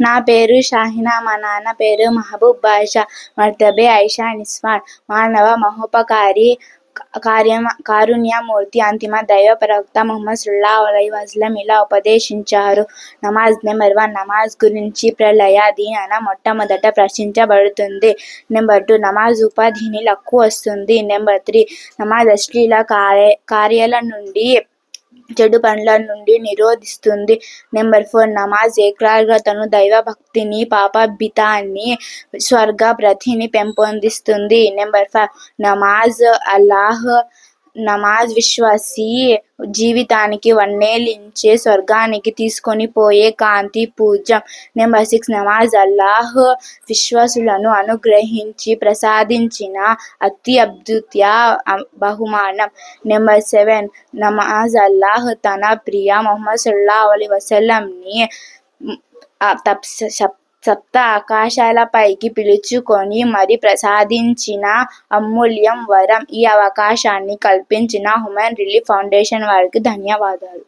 నా పేరు షాహినా. మా నాన్న పేరు మహబూబ్ బాషా. మర్తబే ఐషా నిస్వాన్. మానవ మహోపకారి, కారుణ్యమూర్తి, అంతిమ దైవ ప్రవక్త ముహమ్మద్ సల్లల్లాహు అలైహి వసల్లం ఇలా ఉపదేశించారు. నమాజ్. నెంబర్ 1, నమాజ్ గురించి ప్రళయ దీనన మొట్టమొదట ప్రశ్నించబడుతుంది. నెంబర్ 2, నమాజ్ ఉపాధిని వస్తుంది. నెంబర్ 3, నమాజ్ అశ్లీల కార్యాల నుండి, చెడు పనుల నుండి నిరోధిస్తుంది. నెంబర్ 4, నమాజ్ ఏకాగ్రతను, దైవభక్తిని, పాపభీతాన్ని, స్వర్గప్రాప్తిని పెంపొందిస్తుంది. నెంబర్ 5, నమాజ్ విశ్వాసీ జీవితానికి వన్నెలించే, స్వర్గానికి తీసుకొని పోయే కాంతి పుంజం. నెంబర్ 6, నమాజ్ అల్లాహ్ విశ్వాసులను అనుగ్రహించి ప్రసాదించిన అత్యద్భుత బహుమానం. నెంబర్ 7, నమాజ్ అల్లాహ్ తన ప్రియ ముహమ్మద్ సల్లల్లాహు అలైహి వసల్లంని సప్త ఆకాశాలపైకి పిలుచుకొని మరి ప్రసాదించిన అమూల్యం వరం. ఈ అవకాశాన్ని కల్పించిన హ్యూమన్ రిలీఫ్ ఫౌండేషన్ వారికి ధన్యవాదాలు.